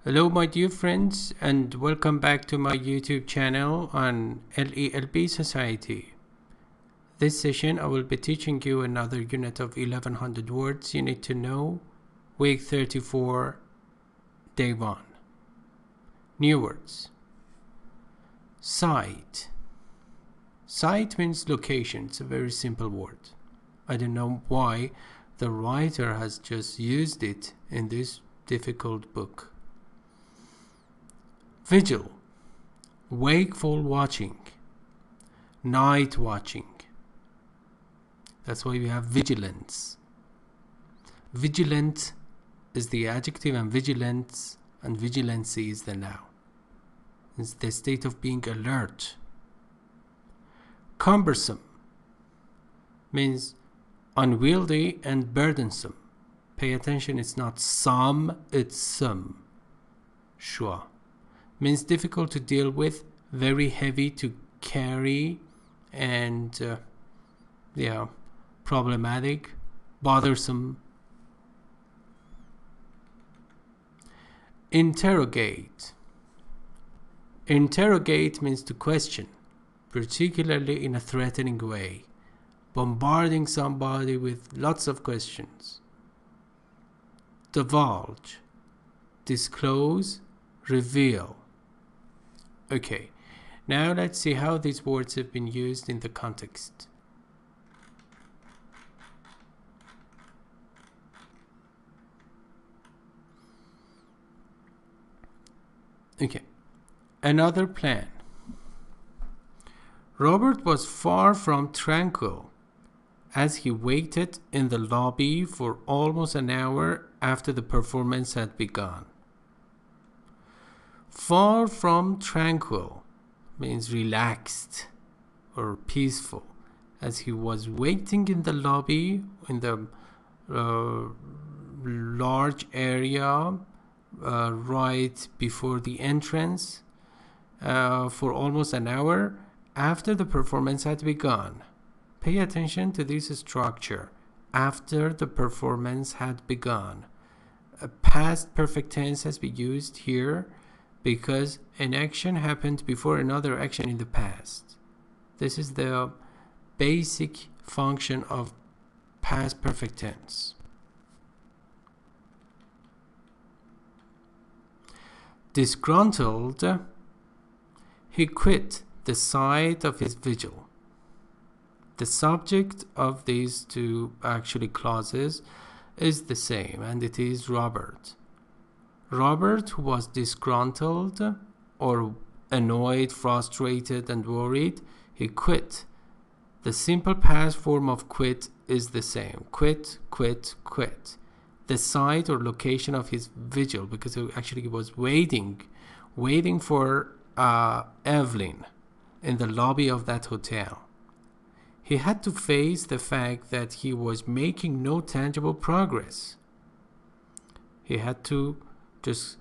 Hello my dear friends, and welcome back to my YouTube channel on LELB Society. This session I will be teaching you another unit of 1100 words you need to know, week 34, day 1. New words. Site. Site means location. It's a very simple word. I don't know why the writer has just used it in this difficult book. Vigil, wakeful watching, night watching. That's why we have vigilance. Vigilant is the adjective and vigilance and vigilancy is the noun. It's the state of being alert. Cumbersome means unwieldy and burdensome. Pay attention, it's not some, it's some. Schwa. Means difficult to deal with, very heavy to carry, and problematic, bothersome. Interrogate. Interrogate means to question, particularly in a threatening way, bombarding somebody with lots of questions. Divulge, disclose, reveal. Okay, now let's see how these words have been used in the context. Okay, another plan. Robert was far from tranquil as he waited in the lobby for almost an hour after the performance had begun. Far from tranquil means relaxed or peaceful, as he was waiting in the lobby in the large area right before the entrance for almost an hour after the performance had begun. Pay attention to this structure. After the performance had begun. A past perfect tense has been used here because an action happened before another action in the past. This is the basic function of past perfect tense. Disgruntled, he quit the site of his vigil. The subject of these two clauses is the same, and it is Robert. Robert, who was disgruntled or annoyed, frustrated, and worried, he quit. The simple past form of quit is the same. Quit, quit, quit. The site or location of his vigil, because he was waiting for Evelyn in the lobby of that hotel. He had to face the fact that he was making no tangible progress. He had to just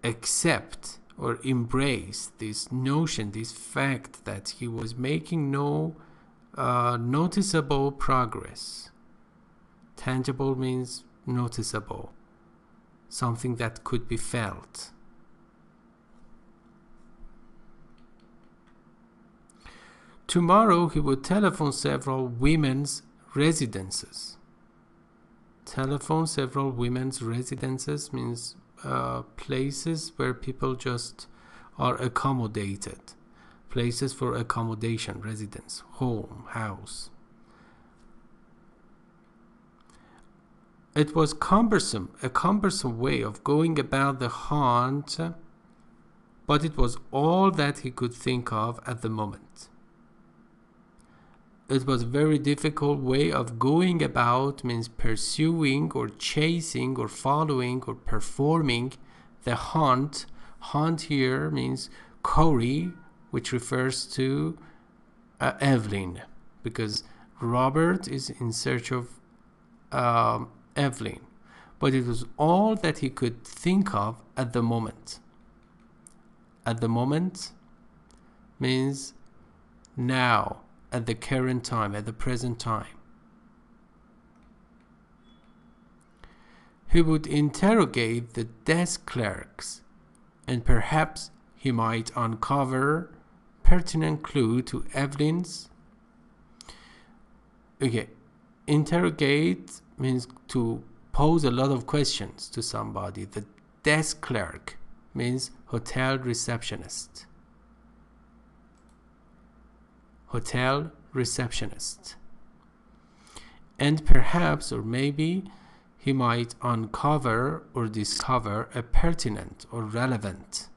accept or embrace this notion, this fact that he was making no noticeable progress. Tangible means noticeable, something that could be felt. Tomorrow he would telephone several women's residences. Telephone several women's residences means places where people just are accommodated. Places for accommodation, residence, home, house. It was cumbersome, a cumbersome way of going about the hunt, but it was all that he could think of at the moment. It was a very difficult way of going about, means pursuing or chasing or following or performing the hunt. Hunt here means Corey, which refers to Evelyn, because Robert is in search of Evelyn. But it was all that he could think of at the moment. At the moment means now. At the current time, at the present time. He would interrogate the desk clerks and perhaps he might uncover pertinent clue to Evelyn's. Okay, interrogate means to pose a lot of questions to somebody. The desk clerk means hotel receptionist. Hotel receptionist. And perhaps, or maybe, he might uncover or discover a pertinent or relevant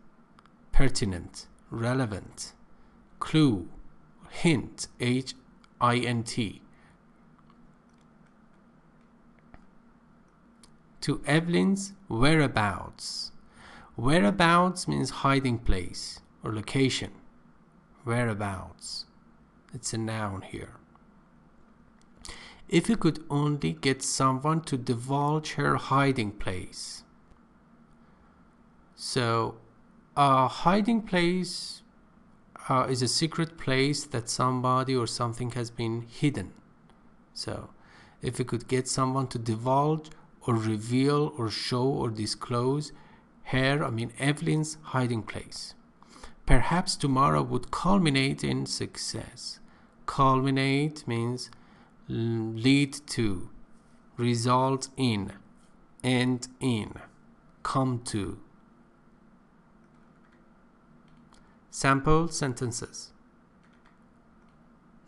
clue, hint, H-I-N-T, to Evelyn's whereabouts. Whereabouts means hiding place or location. Whereabouts. It's a noun here. If you could only get someone to divulge her hiding place. So, a hiding place is a secret place that somebody or something has been hidden. So, if you could get someone to divulge or reveal or show or disclose Evelyn's hiding place. Perhaps tomorrow would culminate in success. Culminate means lead to, result in, end in, come to. Sample sentences.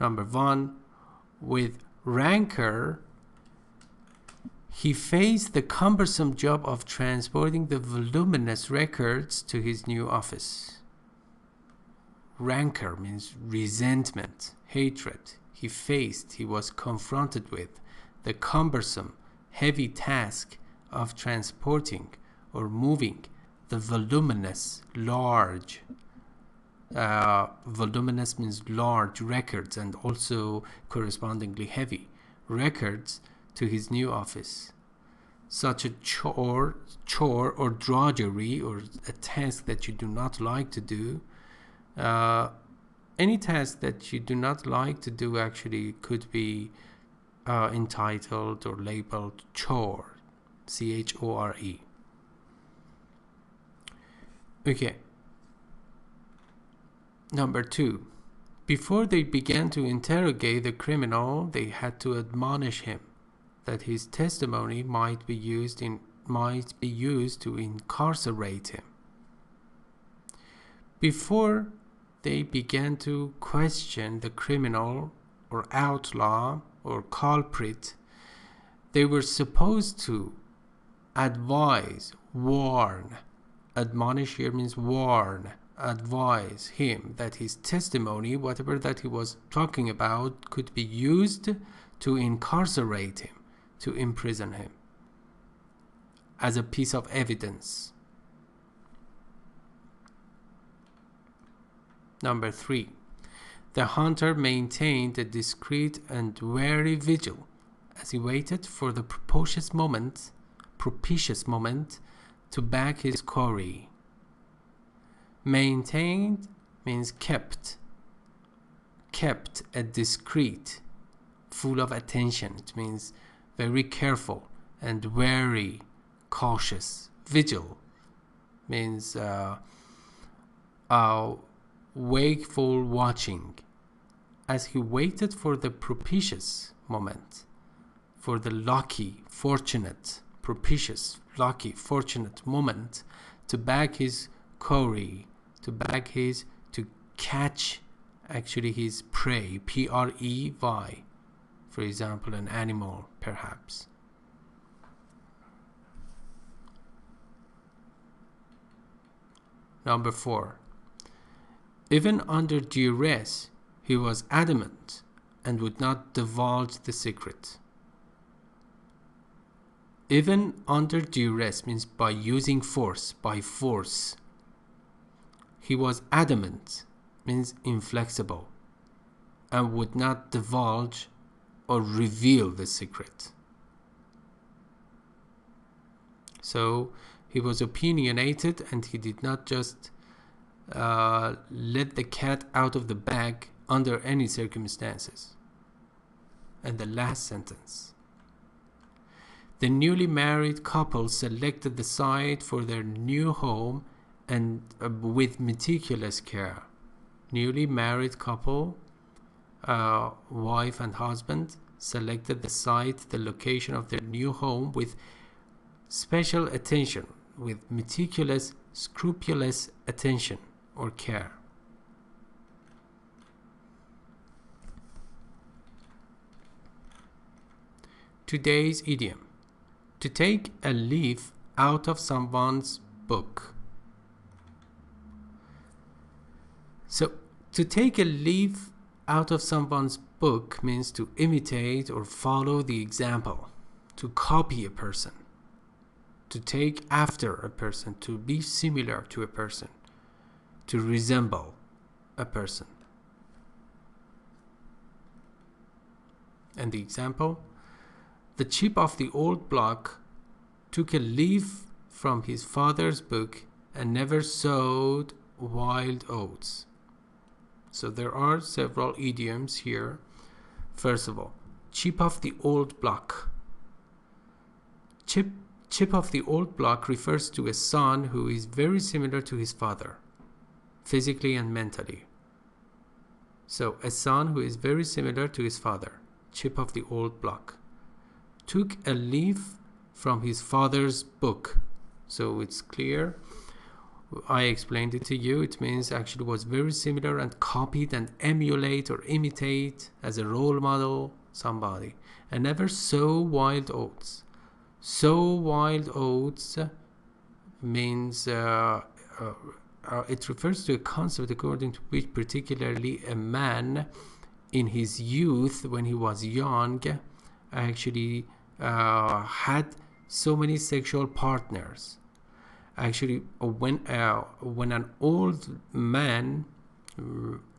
Number 1. With rancor, he faced the cumbersome job of transporting the voluminous records to his new office. Rancor means resentment, hatred. He was confronted with the cumbersome, heavy task of transporting or moving the voluminous, large. Voluminous means large records and also correspondingly heavy records to his new office. Such a chore or drudgery or a task that you do not like to do. Any task that you do not like to do actually could be entitled or labeled chore. C-H-O-R-E. Okay. Number 2. Before they began to interrogate the criminal, they had to admonish him that his testimony might be used to incarcerate him. Before they began to question the criminal or outlaw or culprit, they were supposed to advise, warn. Admonish here means warn, advise him that his testimony, whatever that he was talking about, could be used to incarcerate him, to imprison him as a piece of evidence. Number 3. The hunter maintained a discreet and wary vigil as he waited for the propitious moment to bag his quarry. Maintained means kept a discreet, full of attention. It means very careful and wary, cautious. Vigil means wakeful watching, as he waited for the propitious moment, for the lucky, fortunate moment to bag his quarry, to catch actually his prey, P-R-E-Y, for example, an animal perhaps. Number 4. Even under duress, he was adamant and would not divulge the secret. Even under duress means by using force, by force. He was adamant means inflexible and would not divulge or reveal the secret. So he was opinionated and he did not just let the cat out of the bag under any circumstances. And the last sentence. The newly married couple selected the site for their new home and with meticulous care. Newly married couple, wife and husband, selected the site, the location of their new home with special attention, with meticulous, scrupulous attention or care. Today's idiom: to take a leaf out of someone's book. So, to take a leaf out of someone's book means to imitate or follow the example, to copy a person, to take after a person, to be similar to a person, to resemble a person. And the example: the chip of the old block took a leaf from his father's book and never sowed wild oats. So there are several idioms here. First of all, chip of the old block. Chip of the old block refers to a son who is very similar to his father, physically and mentally. So a son who is very similar to his father, chip of the old block. Took a leaf from his father's book. So it's clear. I explained it to you. It means actually was very similar and copied and emulate or imitate as a role model somebody. And never sow wild oats. Sow wild oats means it refers to a concept according to which particularly a man in his youth, when he was young, actually had so many sexual partners. Actually, when an old man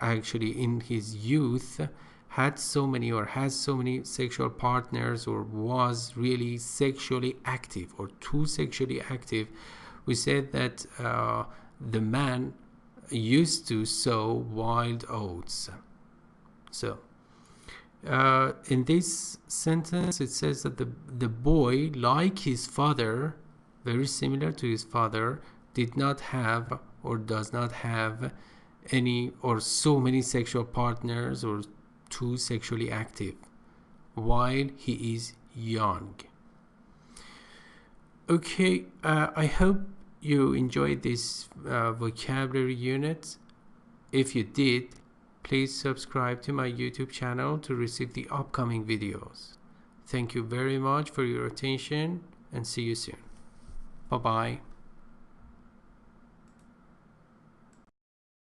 actually in his youth had so many or has so many sexual partners, or was really sexually active or too sexually active, we said that the man used to sow wild oats. So in this sentence it says that the boy, like his father, very similar to his father, did not have or does not have any or so many sexual partners or too sexually active while he is young. Okay, I hope you enjoyed this vocabulary unit. If you did, please subscribe to my YouTube channel to receive the upcoming videos. Thank you very much for your attention and see you soon. Bye-bye.